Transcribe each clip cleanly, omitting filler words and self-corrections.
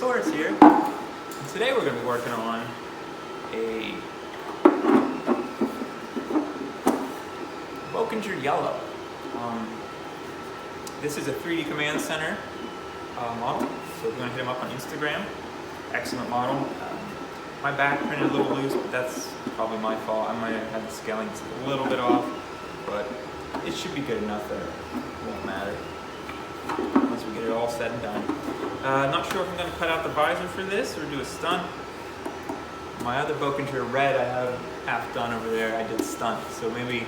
Stickasaurus here. And today we're going to be working on a Wokinger Yellow. This is a 3D Command Center model, so we're going to hit them up on Instagram. Excellent model. My back printed a little loose, but that's probably my fault. I might have had the scaling a little bit off, but it should be good enough that it won't matter once we get it all said and done. Not sure if I'm going to cut out the visor for this or do a stunt. My other Wokinger red I have half done over there. I did stunt, so maybe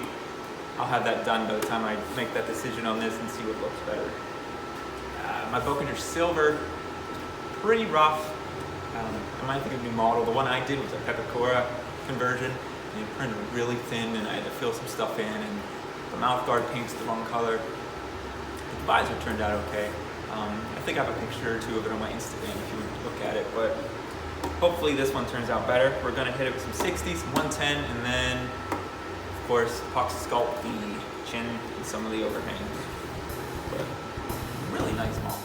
I'll have that done by the time I make that decision on this and see what looks better. My Wokinger silver, pretty rough. I might think of a new model. The one I did was a Pepicora conversion, and it printed really thin, and I had to fill some stuff in, and the mouth guard paint's the wrong color. The visor turned out okay. I think I have a picture or two of it on my Instagram if you want to look at it, but hopefully this one turns out better. We're going to hit it with some 60, some 110, and then, of course, epoxy sculpt the chin and some of the overhangs. But really nice model.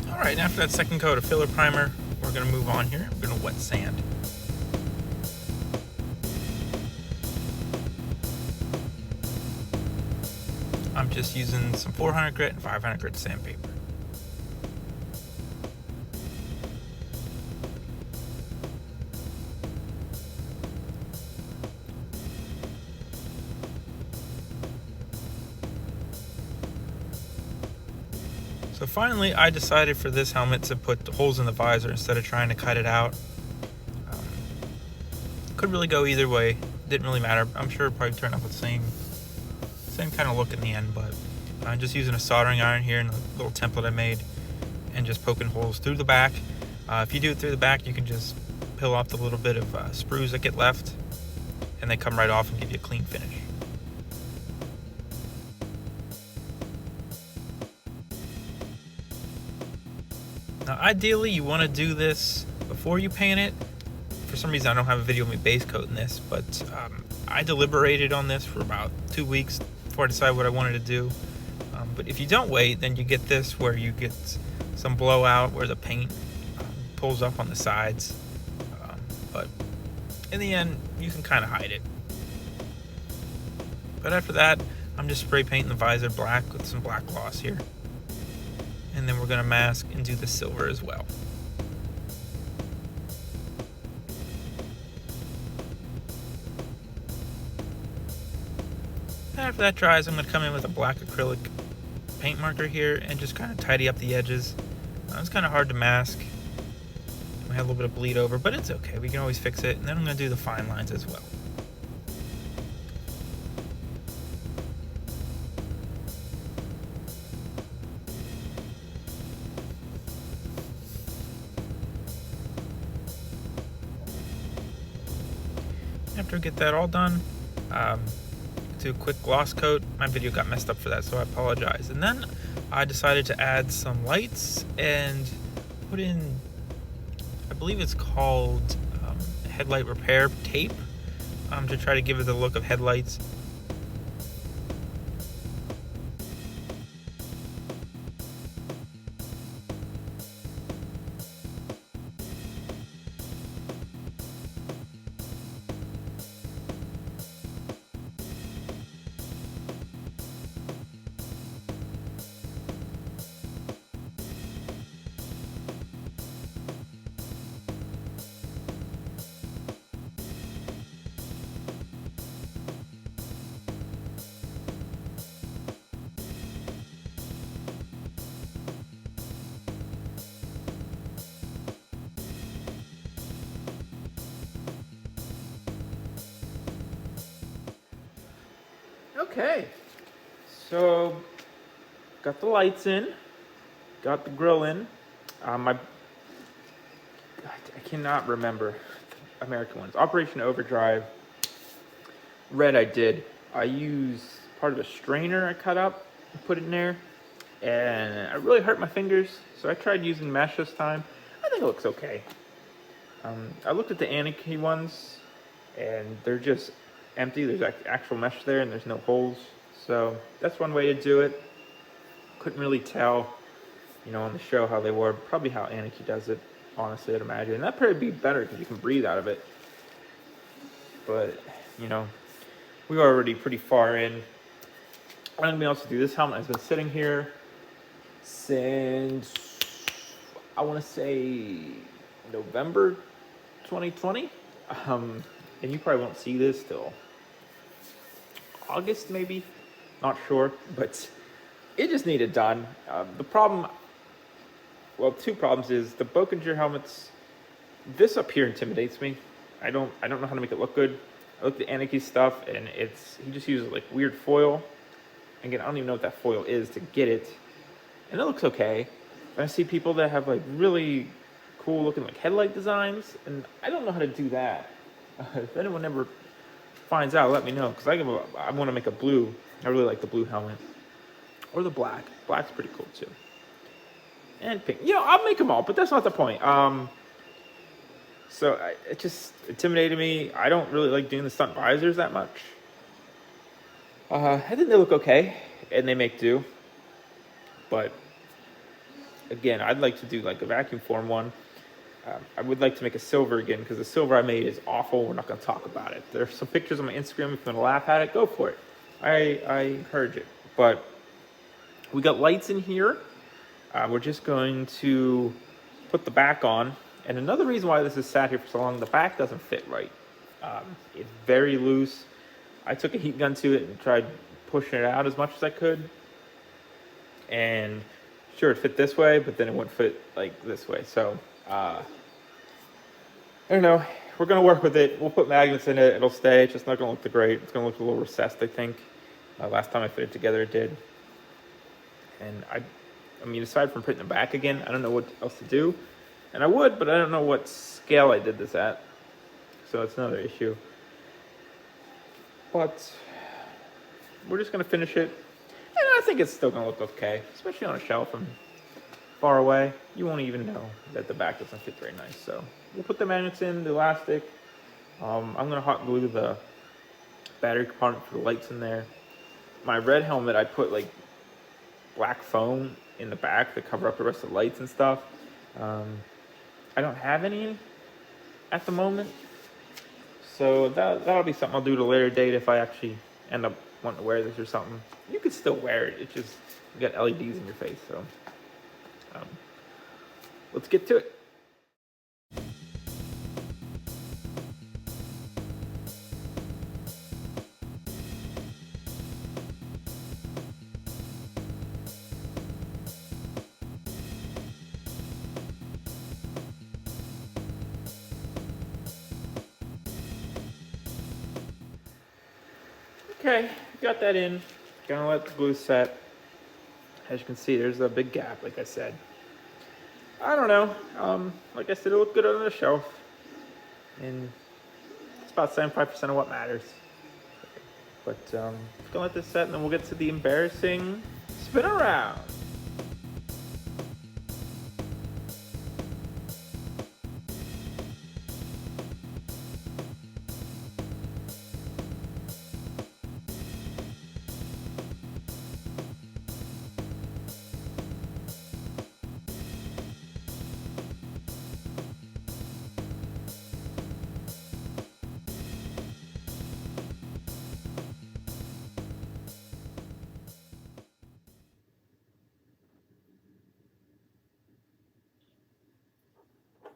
Alright, after that second coat of filler primer, we're going to move on here. We're going to wet sand. I'm just using some 400 grit and 500 grit sandpaper. So finally, I decided for this helmet to put the holes in the visor instead of trying to cut it out. Could really go either way. Didn't really matter. I'm sure it'd probably turn out with the same kind of look in the end, but I'm just using a soldering iron here and a little template I made and just poking holes through the back. If you do it through the back, you can just peel off the little bit of sprues that get left, and they come right off and give you a clean finish. Now ideally you want to do this before you paint it. For some reason I don't have a video of me base coating this, but I deliberated on this for about 2 weeks before I decided what I wanted to do. But if you don't wait, then you get this where you get some blowout where the paint pulls up on the sides. But in the end you can kind of hide it. But after that I'm just spray painting the visor black with some black gloss here. And then we're going to mask and do the silver as well. After that dries, I'm going to come in with a black acrylic paint marker here and just kind of tidy up the edges. It's kind of hard to mask. I had a little bit of bleed over, but it's okay. We can always fix it. And then I'm going to do the fine lines as well. After I get that all done, do a quick gloss coat. My video got messed up for that, so I apologize. And then I decided to add some lights and put in, I believe it's called headlight repair tape, to try to give it the look of headlights. Okay, so got the lights in, got the grill in. I cannot remember the American ones. Operation Overdrive. Red I did. I used part of a strainer I cut up and put it in there, and I really hurt my fingers, so I tried using mesh this time. I think it looks okay. I looked at the Anarchy ones, and they're just empty. There's actual mesh there, and there's no holes. So that's one way to do it. Couldn't really tell, on the show how they were. Probably how Anarchy does it, honestly, I'd imagine. And that'd probably be better because you can breathe out of it. But, we were already pretty far in. I'm going to be able to do this helmet. Has been sitting here since, I want to say, November 2020. And you probably won't see this till August, maybe. Not sure, but it just needed done. The problem, well, two problems is the Bokinger helmets. This up here intimidates me. I don't know how to make it look good. I looked at Anarchy stuff, and he just uses like weird foil. Again, I don't even know what that foil is to get it, and it looks okay. But I see people that have like really cool looking like headlight designs, and I don't know how to do that. If anyone ever finds out, let me know, because I want to make a blue. I really like the blue helmet, or the black. Black's pretty cool too, and pink. I'll make them all, but that's not the point. So it just intimidated me. I don't really like doing the stunt visors that much. I think they look okay, and they make do. But again, I'd like to do like a vacuum form one. I would like to make a silver again, because the silver I made is awful. We're not going to talk about it. There's some pictures on my Instagram. If you want to laugh at it, go for it. I encourage it. But we got lights in here. We're just going to put the back on. And another reason why this has sat here for so long, the back doesn't fit right. It's very loose. I took a heat gun to it and tried pushing it out as much as I could. And sure, it fit this way, but then it wouldn't fit like this way. So, I don't know. We're going to work with it. We'll put magnets in it. It'll stay. It's just not going to look great. It's going to look a little recessed, I think. Last time I fit it together, it did. And I mean, aside from putting it back again, I don't know what else to do. And I would, but I don't know what scale I did this at. So it's another issue. But we're just going to finish it. And I think it's still going to look okay, especially on a shelf from far away. You won't even know that the back doesn't fit very nice. So we'll put the magnets in, the elastic. I'm going to hot glue the battery compartment for the lights in there. My red helmet, I put like black foam in the back to cover up the rest of the lights and stuff. I don't have any at the moment, so that'll be something I'll do at a later date if I actually end up wanting to wear this or something. You could still wear it. It's just you got LEDs in your face, so let's get to it. Okay, got that in. Gonna let the glue set. As you can see, there's a big gap, like I said. I don't know. Like I said, it looked good on the shelf. And it's about 75% of what matters. But gonna let this set, and then we'll get to the embarrassing spin around.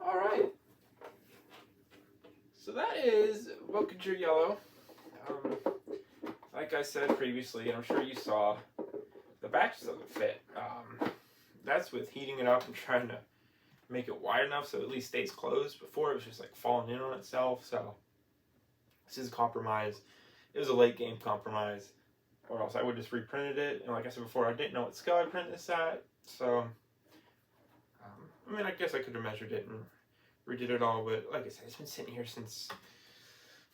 All right. So that is Vocature Yellow. Like I said previously, and I'm sure you saw, the back just doesn't fit. That's with heating it up and trying to make it wide enough so it at least stays closed. Before it was just like falling in on itself. So this is a compromise. It was a late game compromise, or else I would just reprinted it. And like I said before, I didn't know what scale I printed this at. So I mean, I guess I could have measured it and redid it all, but like I said, it's been sitting here since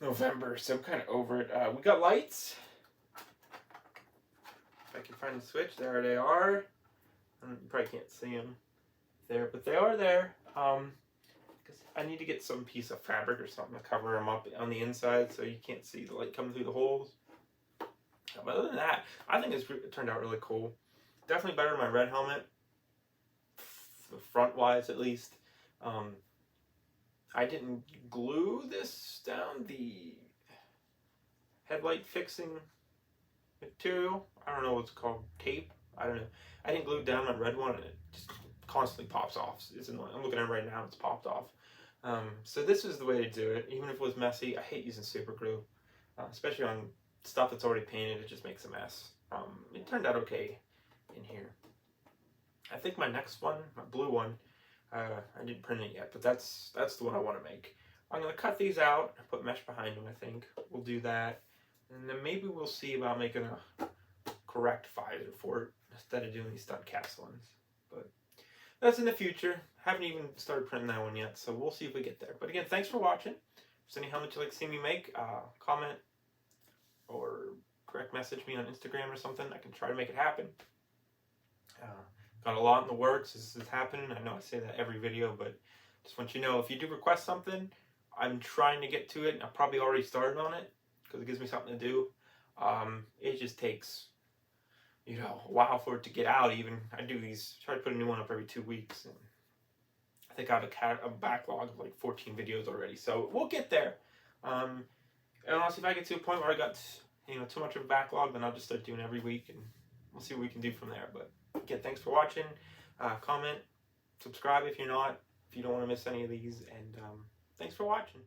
November, so I'm kind of over it. We got lights. If I can find the switch, there they are. You probably can't see them there, but they are there. Because I need to get some piece of fabric or something to cover them up on the inside so you can't see the light coming through the holes. But other than that, I think it turned out really cool. Definitely better than my red helmet, front-wise at least. I didn't glue this down, the headlight fixing material. I don't know what's called, tape. I don't know. I didn't glue down my red one, and it just constantly pops off. It's annoying. I'm looking at it right now, it's popped off. So this is the way to do it. Even if it was messy, I hate using super glue, especially on stuff that's already painted. It just makes a mess. It turned out okay in here. I think my next one, my blue one, I didn't print it yet, but that's the one I want to make. I'm going to cut these out and put mesh behind them, I think. We'll do that. And then maybe we'll see about making a correct visor for it instead of doing these stud cast ones. But that's in the future. Haven't even started printing that one yet, so we'll see if we get there. But again, thanks for watching. If there's any helmet you'd like to see me make, comment or direct message me on Instagram or something. I can try to make it happen. Got a lot in the works. This is happening. I know I say that every video, but just want you to know, if you do request something, I'm trying to get to it. I've probably already started on it because it gives me something to do. It just takes, a while for it to get out. Even I do these, try to put a new one up every 2 weeks, and I think I have a backlog of like 14 videos already. So we'll get there. And honestly, if I get to a point where I got too much of a backlog, then I'll just start doing every week, and we'll see what we can do from there. But again, thanks for watching. Comment, subscribe if you're not, if you don't want to miss any of these, and thanks for watching.